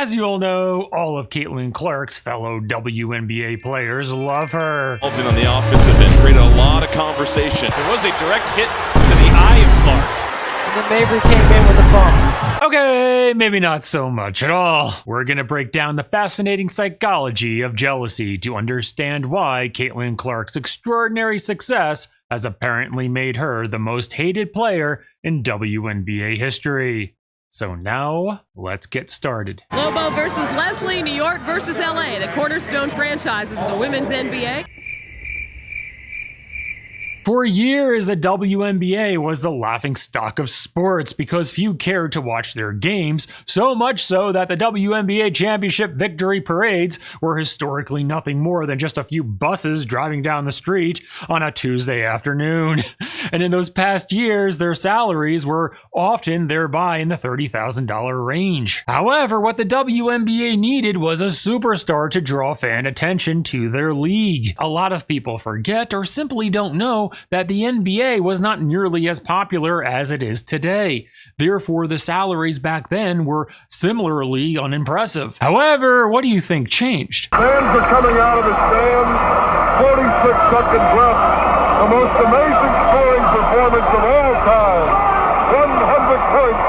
As you all know, all of Caitlin Clark's fellow WNBA players love her. Alton on the offensive end created a lot of conversation. There was a direct hit to the eye of Clark. And then Mabry came in with a bump. Okay, maybe not so much at all. We're gonna break down the fascinating psychology of jealousy to understand why Caitlin Clark's extraordinary success has apparently made her the most hated player in WNBA history. So now, let's get started. Lobo versus Leslie, New York versus LA, the cornerstone franchises of the women's NBA. For years, the WNBA was the laughingstock of sports because few cared to watch their games, so much so that the WNBA championship victory parades were historically nothing more than just a few buses driving down the street on a Tuesday afternoon. And in those past years, their salaries were often thereby in the $30,000 range. However, what the WNBA needed was a superstar to draw fan attention to their league. A lot of people forget or simply don't know that the NBA was not nearly as popular as it is today. Therefore, the salaries back then were similarly unimpressive. However, what do you think changed? Fans are coming out of the stands, 46 seconds left. The most amazing scoring performance of all time. 100 points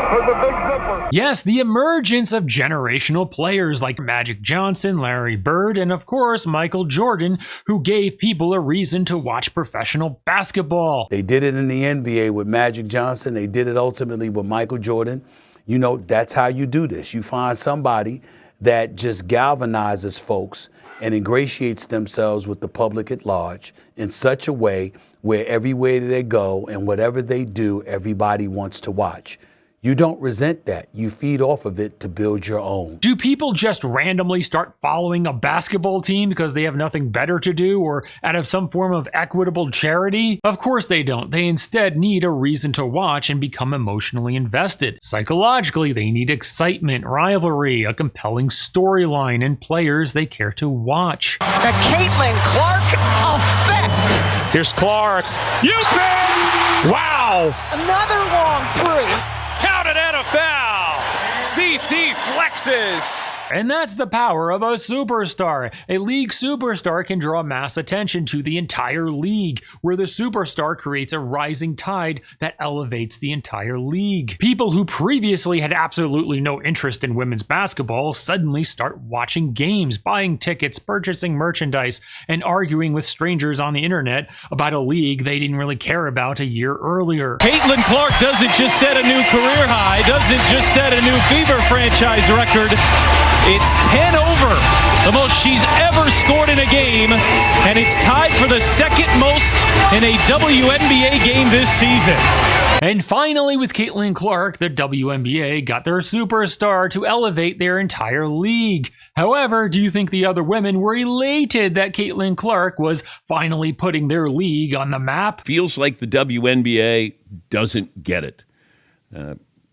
for the Big Zipper. Yes, the emergence of generational players like Magic Johnson, Larry Bird, and of course Michael Jordan, who gave people a reason to watch professional basketball. They did it in the NBA with Magic Johnson. They did it ultimately with Michael Jordan. You know, that's how you do this. You find somebody that just galvanizes folks and ingratiates themselves with the public at large in such a way where everywhere they go and whatever they do, everybody wants to watch. You don't resent that. You feed off of it to build your own. Do people just randomly start following a basketball team because they have nothing better to do or out of some form of equitable charity? Of course they don't. They instead need a reason to watch and become emotionally invested. Psychologically, they need excitement, rivalry, a compelling storyline, and players they care to watch. The Caitlin Clark effect. Here's Clark. You bet! Wow! Another long three. Counted and a foul. CC flexes. And that's the power of a superstar. A league superstar can draw mass attention to the entire league, where the superstar creates a rising tide that elevates the entire league. People who previously had absolutely no interest in women's basketball suddenly start watching games, buying tickets, purchasing merchandise, and arguing with strangers on the internet about a league they didn't really care about a year earlier. Caitlin Clark doesn't just set a new career high, doesn't just set a new Fever franchise record. It's 10 over, the most she's ever scored in a game, and it's tied for the second most in a WNBA game this season. And finally, with Caitlin Clark, the WNBA got their superstar to elevate their entire league. However, do you think the other women were elated that Caitlin Clark was finally putting their league on the map? Feels like the WNBA doesn't get it.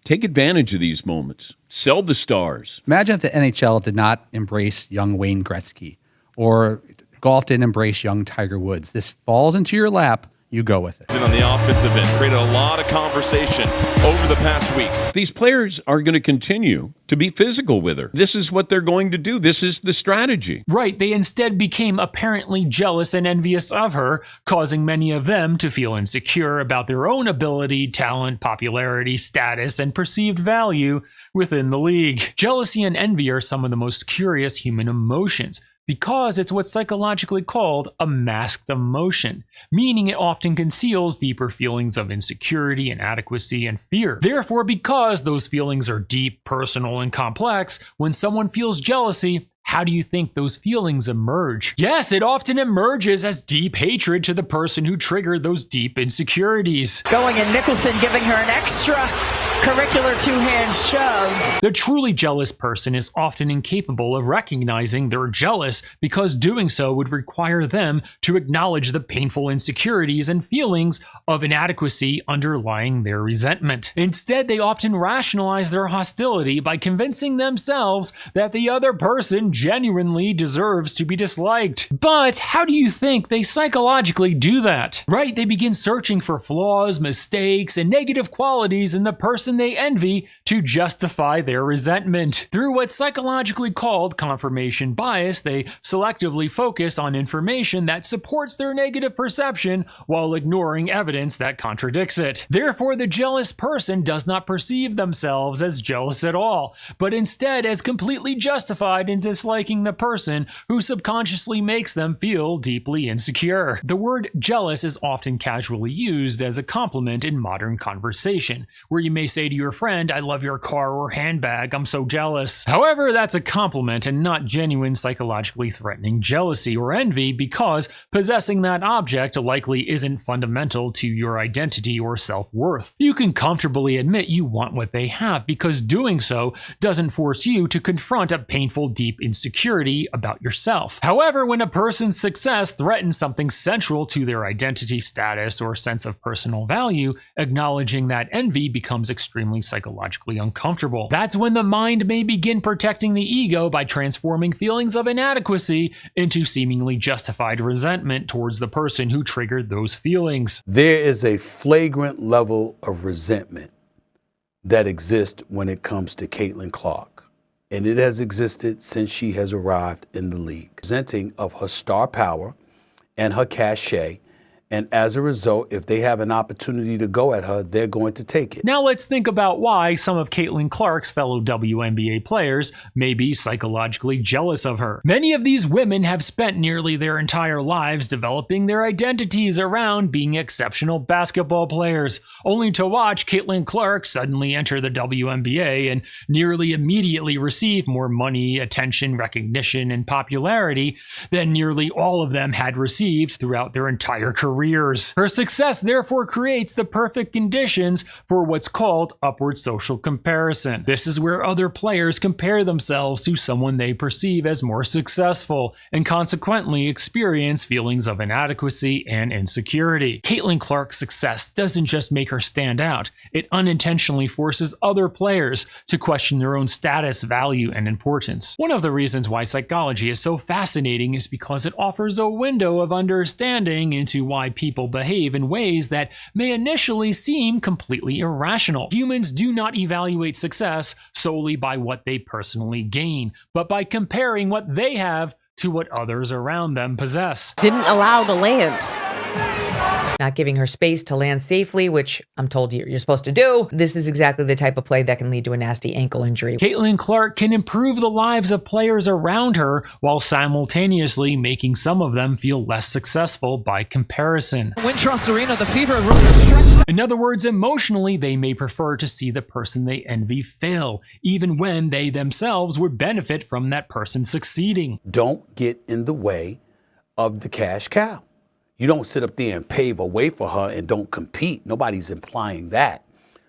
Take advantage of these moments. Sell the stars. Imagine if the NHL did not embrace young Wayne Gretzky or golf didn't embrace young Tiger Woods. This falls into your lap. You go with it. On the offensive end, created a lot of conversation over the past week. These players are going to continue to be physical with her. This is what they're going to do. This is the strategy. Right, they instead became apparently jealous and envious of her, causing many of them to feel insecure about their own ability, talent, popularity, status, and perceived value within the league. Jealousy and envy are some of the most curious human emotions, because it's what's psychologically called a masked emotion, meaning it often conceals deeper feelings of insecurity, inadequacy, and fear. Therefore, because those feelings are deep, personal, and complex, when someone feels jealousy, how do you think those feelings emerge? Yes, it often emerges as deep hatred to the person who triggered those deep insecurities. Going and Nicholson giving her an extra curricular two-hand shove. The truly jealous person is often incapable of recognizing they're jealous because doing so would require them to acknowledge the painful insecurities and feelings of inadequacy underlying their resentment. Instead, they often rationalize their hostility by convincing themselves that the other person genuinely deserves to be disliked. But how do you think they psychologically do that? Right, they begin searching for flaws, mistakes, and negative qualities in the person person they envy to justify their resentment. Through what's psychologically called confirmation bias, they selectively focus on information that supports their negative perception while ignoring evidence that contradicts it. Therefore, the jealous person does not perceive themselves as jealous at all, but instead as completely justified in disliking the person who subconsciously makes them feel deeply insecure. The word jealous is often casually used as a compliment in modern conversation, where you may say to your friend, "I love your car or handbag, I'm so jealous." However, that's a compliment and not genuine psychologically threatening jealousy or envy, because possessing that object likely isn't fundamental to your identity or self-worth. You can comfortably admit you want what they have, because doing so doesn't force you to confront a painful, deep insecurity about yourself. However, when a person's success threatens something central to their identity, status, or sense of personal value, acknowledging that envy becomes extremely psychologically uncomfortable. That's when the mind may begin protecting the ego by transforming feelings of inadequacy into seemingly justified resentment towards the person who triggered those feelings. There is a flagrant level of resentment that exists when it comes to Caitlin Clark, and it has existed since she has arrived in the league, presenting of her star power and her cachet. And as a result, if they have an opportunity to go at her, they're going to take it. Now let's think about why some of Caitlin Clark's fellow WNBA players may be psychologically jealous of her. Many of these women have spent nearly their entire lives developing their identities around being exceptional basketball players, only to watch Caitlin Clark suddenly enter the WNBA and nearly immediately receive more money, attention, recognition, and popularity than nearly all of them had received throughout their entire careers. Her success therefore creates the perfect conditions for what's called upward social comparison. This is where other players compare themselves to someone they perceive as more successful, and consequently experience feelings of inadequacy and insecurity. Caitlin Clark's success doesn't just make her stand out, it unintentionally forces other players to question their own status, value, and importance. One of the reasons why psychology is so fascinating is because it offers a window of understanding into why people behave in ways that may initially seem completely irrational. Humans do not evaluate success solely by what they personally gain, but by comparing what they have to what others around them possess. Didn't allow to land. Not giving her space to land safely, which I'm told you're supposed to do. This is exactly the type of play that can lead to a nasty ankle injury. Caitlin Clark can improve the lives of players around her while simultaneously making some of them feel less successful by comparison. Wintrust Arena, the fever really stretched. In other words, emotionally, they may prefer to see the person they envy fail, even when they themselves would benefit from that person succeeding. Don't get in the way of the cash cow. You don't sit up there and pave a way for her and don't compete. Nobody's implying that.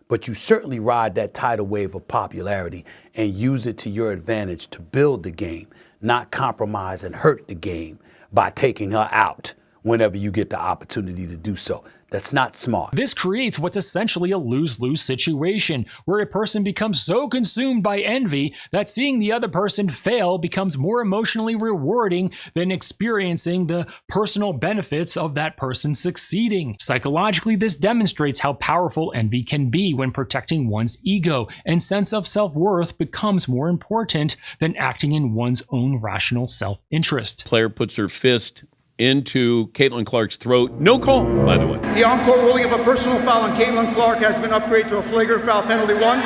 But you certainly ride that tidal wave of popularity and use it to your advantage to build the game, not compromise and hurt the game by taking her out whenever you get the opportunity to do so. That's not smart. This creates what's essentially a lose-lose situation, where a person becomes so consumed by envy that seeing the other person fail becomes more emotionally rewarding than experiencing the personal benefits of that person succeeding. Psychologically, this demonstrates how powerful envy can be when protecting one's ego and sense of self-worth becomes more important than acting in one's own rational self-interest. Player puts her fist into Caitlin Clark's throat. No call, by the way. The on-court ruling of a personal foul on Caitlin Clark has been upgraded to a flagrant foul penalty 1.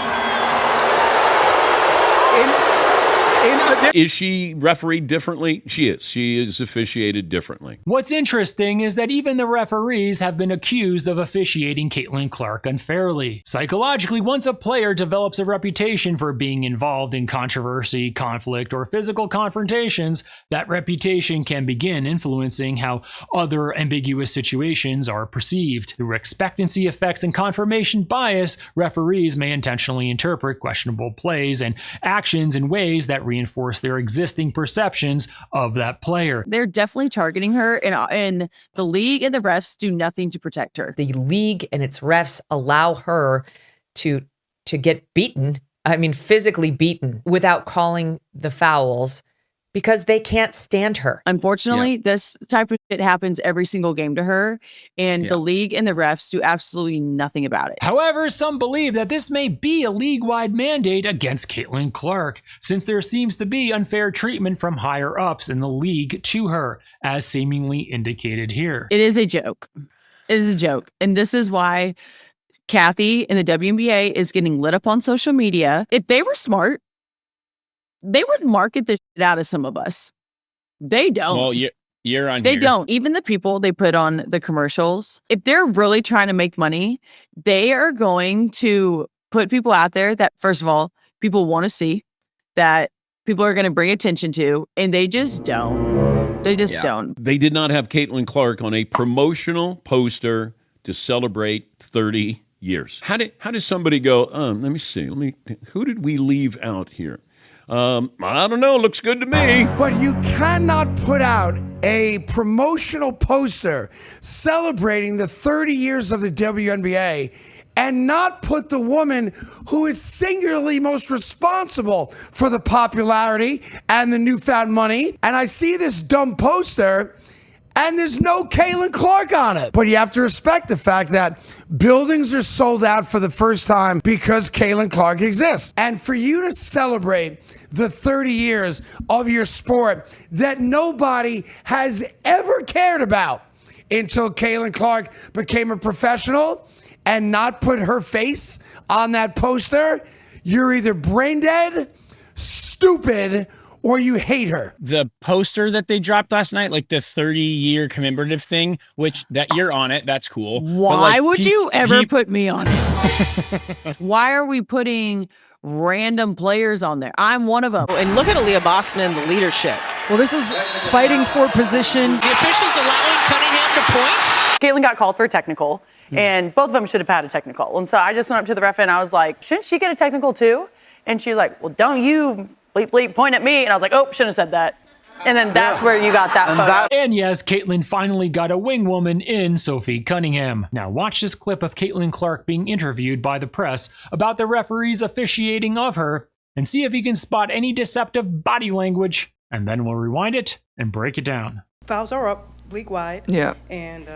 Is she refereed differently? She is. She is officiated differently. What's interesting is that even the referees have been accused of officiating Caitlin Clark unfairly. Psychologically, once a player develops a reputation for being involved in controversy, conflict, or physical confrontations, that reputation can begin influencing how other ambiguous situations are perceived. Through expectancy effects and confirmation bias, referees may intentionally interpret questionable plays and actions in ways that reinforce their existing perceptions of that player. They're definitely targeting her, and the league and the refs do nothing to protect her. The league and its refs allow her to get beaten, physically beaten, without calling the fouls, because they can't stand her. Unfortunately, this type of shit happens every single game to her, and the league and the refs do absolutely nothing about it. However, some believe that this may be a league-wide mandate against Caitlin Clark, since there seems to be unfair treatment from higher-ups in the league to her, as seemingly indicated here. It is a joke. It is a joke. And this is why Kathy in the WNBA is getting lit up on social media. If they were smart, they would market the shit out of some of us. They don't. Well, you're on They here. don't. Even the people they put on the commercials, if they're really trying to make money, they are going to put people out there that, first of all, people want to see, that people are going to bring attention to, and they just don't. They just don't. They did not have Caitlin Clark on a promotional poster to celebrate 30 years. How does somebody go, let me see, who did we leave out here? I don't know. Looks good to me. But you cannot put out a promotional poster celebrating the 30 years of the WNBA and not put the woman who is singularly most responsible for the popularity and the newfound money. And I see this dumb poster and there's no Caitlin Clark on it. But you have to respect the fact that buildings are sold out for the first time because Caitlin Clark exists. And for you to celebrate the 30 years of your sport that nobody has ever cared about until Caitlin Clark became a professional and not put her face on that poster, you're either brain dead, stupid, or you hate her. The poster that they dropped last night, like the 30-year commemorative thing, which that you're on it, that's cool. Why would you ever put me on it? Why are we putting random players on there? I'm one of them. And look at Aaliyah Boston and the leadership. Well, this is fighting for position. The officials allowing Cunningham to point. Caitlin got called for a technical, and both of them should have had a technical. And so I just went up to the ref and I was like, shouldn't she get a technical too? And she was like, well, don't you bleep, bleep, point at me. And I was like, oh, shouldn't have said that. And then that's where you got that photo. And yes, Caitlin finally got a wing woman in Sophie Cunningham. Now watch this clip of Caitlin Clark being interviewed by the press about the referee's officiating of her and see if you can spot any deceptive body language. And then we'll rewind it and break it down. Fouls are up league-wide. Yeah. And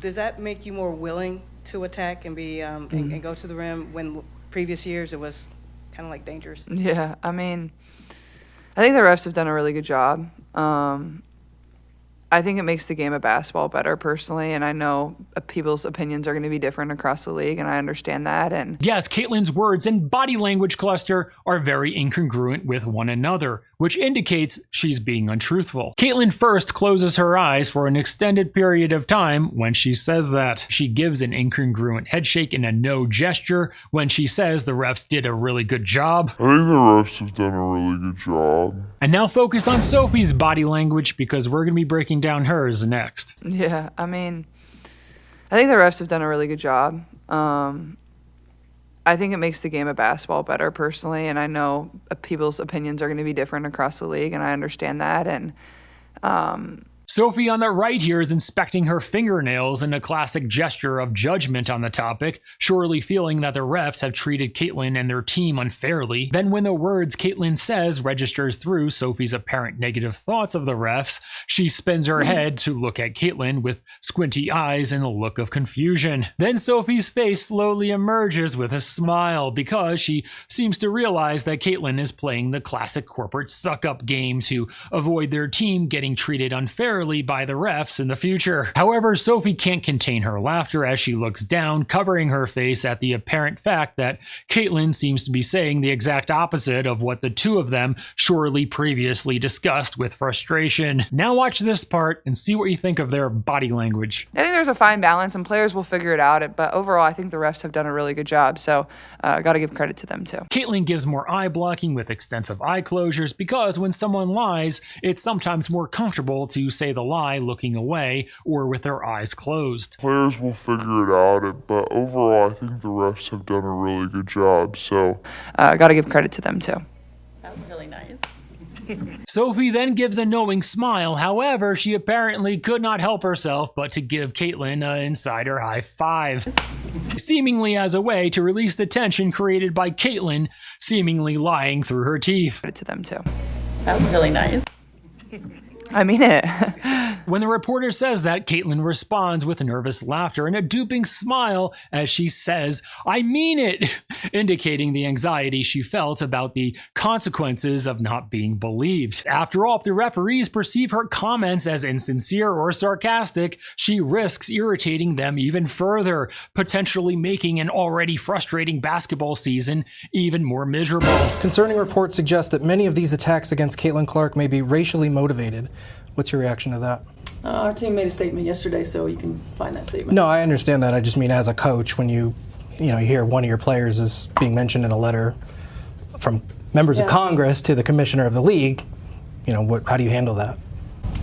does that make you more willing to attack and be and go to the rim when previous years it was kind of like dangerous? Yeah, I mean, I think the refs have done a really good job. I think it makes the game of basketball better personally, and I know people's opinions are going to be different across the league, and I understand that. And yes, Caitlin's words and body language cluster are very incongruent with one another, which indicates she's being untruthful. Caitlin first closes her eyes for an extended period of time when she says that. She gives an incongruent headshake and a no gesture when she says the refs did a really good job. I think the refs have done a really good job. And now focus on Sophie's body language because we're going to be breaking down hers next. yeah, I mean, I think the refs have done a really good job. I think it makes the game of basketball better personally, and I know people's opinions are going to be different across the league, and I understand that. And Sophie on the right here is inspecting her fingernails in a classic gesture of judgment on the topic, surely feeling that the refs have treated Caitlin and their team unfairly. Then when the words Caitlin says registers through Sophie's apparent negative thoughts of the refs, she spins her head to look at Caitlin with squinty eyes and a look of confusion. Then Sophie's face slowly emerges with a smile because she seems to realize that Caitlin is playing the classic corporate suck-up game to avoid their team getting treated unfairly by the refs in the future. However, Sophie can't contain her laughter as she looks down, covering her face at the apparent fact that Caitlin seems to be saying the exact opposite of what the two of them surely previously discussed with frustration. Now watch this part and see what you think of their body language. I think there's a fine balance, and players will figure it out. But overall, I think the refs have done a really good job, so got to give credit to them too. Caitlin gives more eye blocking with extensive eye closures because when someone lies, it's sometimes more comfortable to say the lie looking away or with their eyes closed. Players will figure it out, but overall I think the refs have done a really good job, so got to give credit to them too. That was really nice. Sophie then gives a knowing smile. However, she apparently could not help herself but to give Caitlin an insider high five, seemingly as a way to release the tension created by Caitlin seemingly lying through her teeth. Credit to them too. That was really nice. I mean it. When the reporter says that, Caitlyn responds with nervous laughter and a duping smile as she says, "I mean it," indicating the anxiety she felt about the consequences of not being believed. After all, if the referees perceive her comments as insincere or sarcastic, she risks irritating them even further, potentially making an already frustrating basketball season even more miserable. Concerning reports suggest that many of these attacks against Caitlin Clark may be racially motivated. What's your reaction to that? Our team made a statement yesterday, so you can find that statement. No, I understand that. I just mean as a coach, when you hear one of your players is being mentioned in a letter from members of Congress to the commissioner of the league, how do you handle that?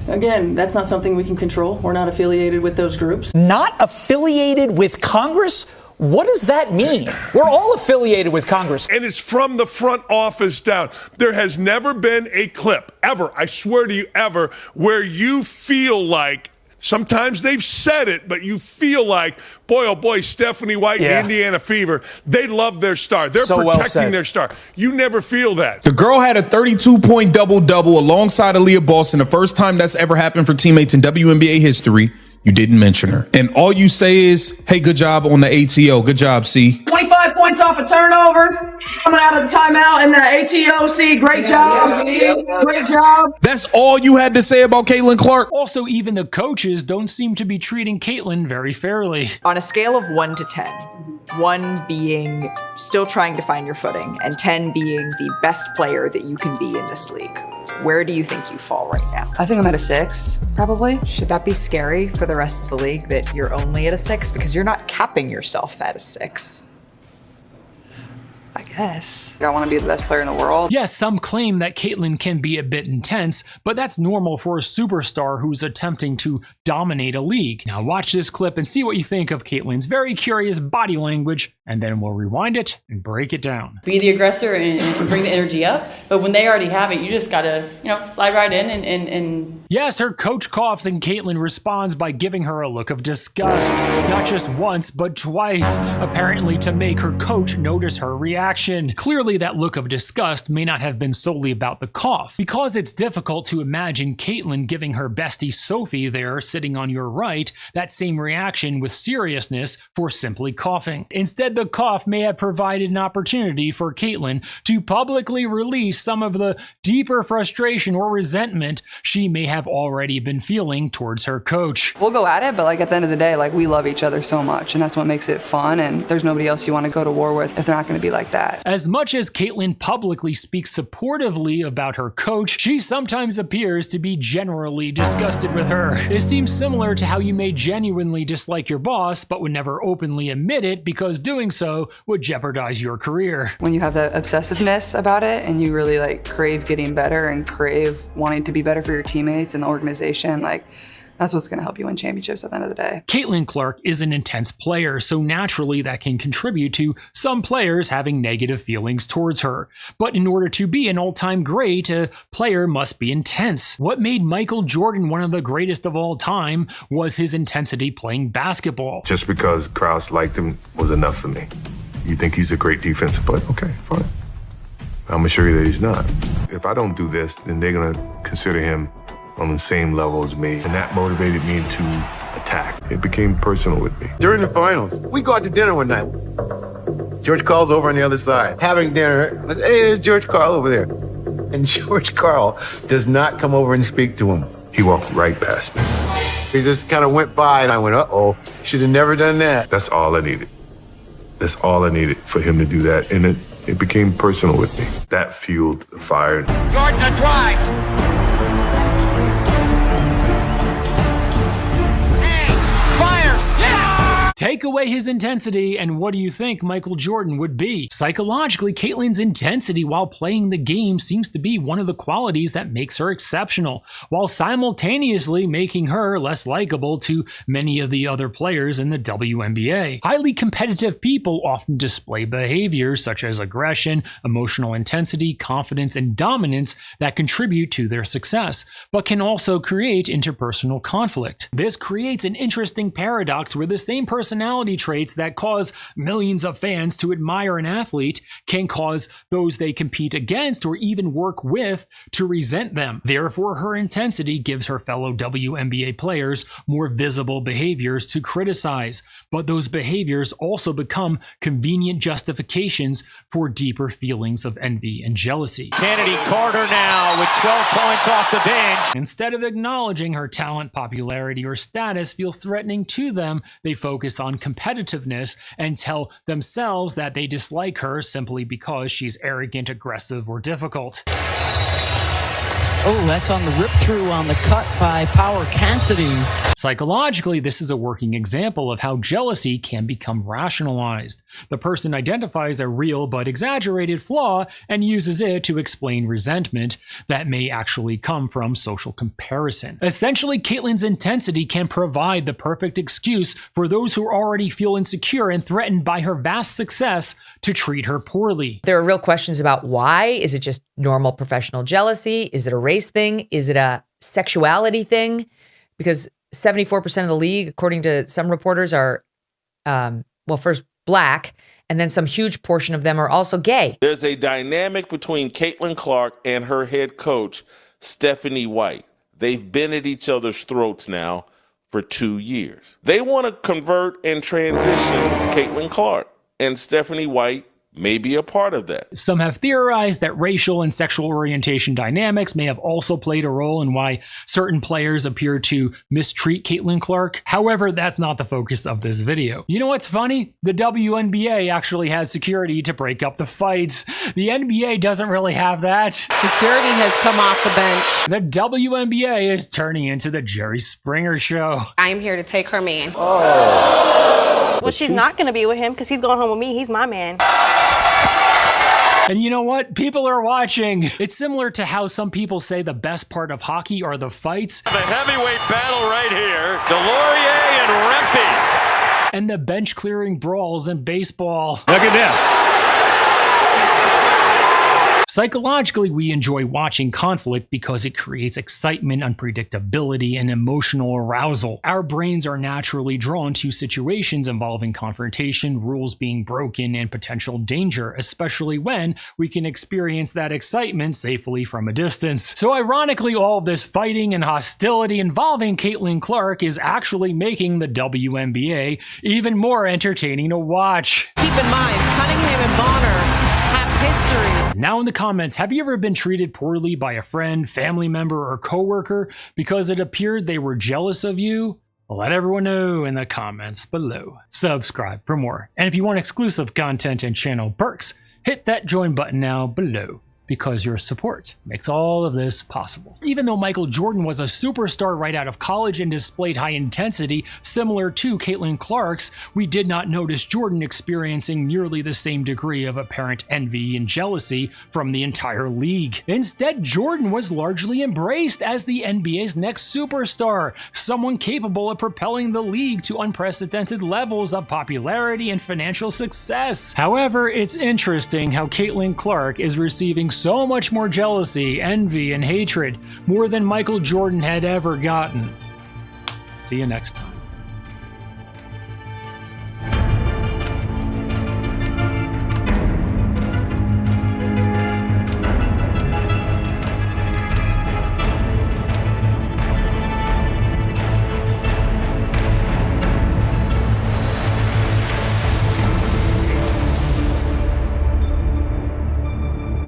Again, that's not something we can control. We're not affiliated with those groups. Not affiliated with Congress? What does that mean? We're all affiliated with Congress. And it's from the front office down. There has never been a clip, ever, I swear to you, ever, where you feel like, sometimes they've said it, but you feel like, boy, oh boy, Stephanie White and Indiana Fever, they love their star. They're So well protecting said. their star. You never feel that. The girl had a 32-point double-double alongside Aaliyah Boston, the first time that's ever happened for teammates in WNBA history. You didn't mention her. And all you say is, hey, good job on the ATO. Good job, C. 25 points off of turnovers. Coming out of the timeout in the ATOC. Great job. Great job. That's all you had to say about Caitlin Clark? Also, even the coaches don't seem to be treating Caitlyn very fairly. On a scale of 1 to 10, 1 being still trying to find your footing, and 10 being the best player that you can be in this league, where do you think you fall right now? I think I'm at a 6, probably. Should that be scary for the rest of the league that you're only at a 6? Because you're not capping yourself at a 6. I guess. I want to be the best player in the world. Yes, some claim that Caitlyn can be a bit intense, but that's normal for a superstar who's attempting to dominate a league. Now watch this clip and see what you think of Caitlyn's very curious body language, and then we'll rewind it and break it down. Be the aggressor and bring the energy up. But when they already have it, you just gotta, slide right in and Yes, her coach coughs and Caitlyn responds by giving her a look of disgust. Not just once, but twice, apparently to make her coach notice her reaction. Clearly that look of disgust may not have been solely about the cough, because it's difficult to imagine Caitlyn giving her bestie Sophie there sitting on your right that same reaction with seriousness for simply coughing. Instead, the cough may have provided an opportunity for Caitlyn to publicly release some of the deeper frustration or resentment she may have already been feeling towards her coach. We'll go at it, but at the end of the day, we love each other so much, and that's what makes it fun, and there's nobody else you want to go to war with if they're not going to be like that. As much as Caitlyn publicly speaks supportively about her coach, she sometimes appears to be generally disgusted with her. It seems similar to how you may genuinely dislike your boss, but would never openly admit it because doing so would jeopardize your career. When you have that obsessiveness about it, and you really crave getting better and crave wanting to be better for your teammates and the organization, that's what's going to help you win championships at the end of the day. Caitlyn Clark is an intense player, so naturally that can contribute to some players having negative feelings towards her. But in order to be an all-time great, a player must be intense. What made Michael Jordan one of the greatest of all time was his intensity playing basketball. Just because Krause liked him was enough for me. You think he's a great defensive player? Okay, fine. I'm gonna show you that he's not. If I don't do this, then they're gonna consider him on the same level as me, and that motivated me to attack. It became personal with me. During the finals, we go out to dinner one night. George Karl's over on the other side, having dinner. Hey, there's George Karl over there. And George Karl does not come over and speak to him. He walked right past me. He just kind of went by, and I went, uh-oh, should have never done that. That's all I needed. That's all I needed for him to do that, and it became personal with me. That fueled the fire. Jordan, a drive. Take away his intensity, and what do you think Michael Jordan would be? Psychologically, Caitlyn's intensity while playing the game seems to be one of the qualities that makes her exceptional, while simultaneously making her less likable to many of the other players in the WNBA. Highly competitive people often display behaviors such as aggression, emotional intensity, confidence, and dominance that contribute to their success, but can also create interpersonal conflict. This creates an interesting paradox where the same person personality traits that cause millions of fans to admire an athlete can cause those they compete against or even work with to resent them. Therefore, her intensity gives her fellow WNBA players more visible behaviors to criticize, but those behaviors also become convenient justifications for deeper feelings of envy and jealousy. Kennedy Carter now with 12 points off the bench. Instead of acknowledging her talent, popularity, or status feels threatening to them, they focus on competitiveness and tell themselves that they dislike her simply because she's arrogant, aggressive, or difficult. Oh, that's on the rip through on the cut by Power Cassidy. Psychologically, this is a working example of how jealousy can become rationalized. The person identifies a real but exaggerated flaw and uses it to explain resentment that may actually come from social comparison. Essentially, Caitlyn's intensity can provide the perfect excuse for those who already feel insecure and threatened by her vast success to treat her poorly. There are real questions about why. Is it just normal professional jealousy? Is it a race thing? Is it a sexuality thing? Because 74% of the league, according to some reporters, are, first black, and then some huge portion of them are also gay. There's a dynamic between Caitlin Clark and her head coach, Stephanie White. They've been at each other's throats now for 2 years. They want to convert and transition Caitlin Clark, and Stephanie White may be a part of that. Some have theorized that racial and sexual orientation dynamics may have also played a role in why certain players appear to mistreat Caitlin Clark. However, that's not the focus of this video. You know what's funny? The WNBA actually has security to break up the fights. The NBA doesn't really have that. Security has come off the bench. The WNBA is turning into the Jerry Springer show. I'm here to take her man. Well, she's not going to be with him because he's going home with me. He's my man. And you know what? People are watching. It's similar to how some people say the best part of hockey are the fights. The heavyweight battle right here. Delorier and Rempe. And the bench clearing brawls in baseball. Look at this. Psychologically, we enjoy watching conflict because it creates excitement, unpredictability, and emotional arousal. Our brains are naturally drawn to situations involving confrontation, rules being broken, and potential danger, especially when we can experience that excitement safely from a distance. So ironically, all of this fighting and hostility involving Caitlin Clark is actually making the WNBA even more entertaining to watch. Keep in mind, Cunningham and Bonner have history. Now in the comments, have you ever been treated poorly by a friend, family member, or coworker because it appeared they were jealous of you? Let everyone know in the comments below. Subscribe for more. And if you want exclusive content and channel perks, hit that join button now below, because your support makes all of this possible. Even though Michael Jordan was a superstar right out of college and displayed high intensity similar to Caitlin Clark's, we did not notice Jordan experiencing nearly the same degree of apparent envy and jealousy from the entire league. Instead, Jordan was largely embraced as the NBA's next superstar, someone capable of propelling the league to unprecedented levels of popularity and financial success. However, it's interesting how Caitlin Clark is receiving so much more jealousy, envy, and hatred, more than Michael Jordan had ever gotten. See you next time.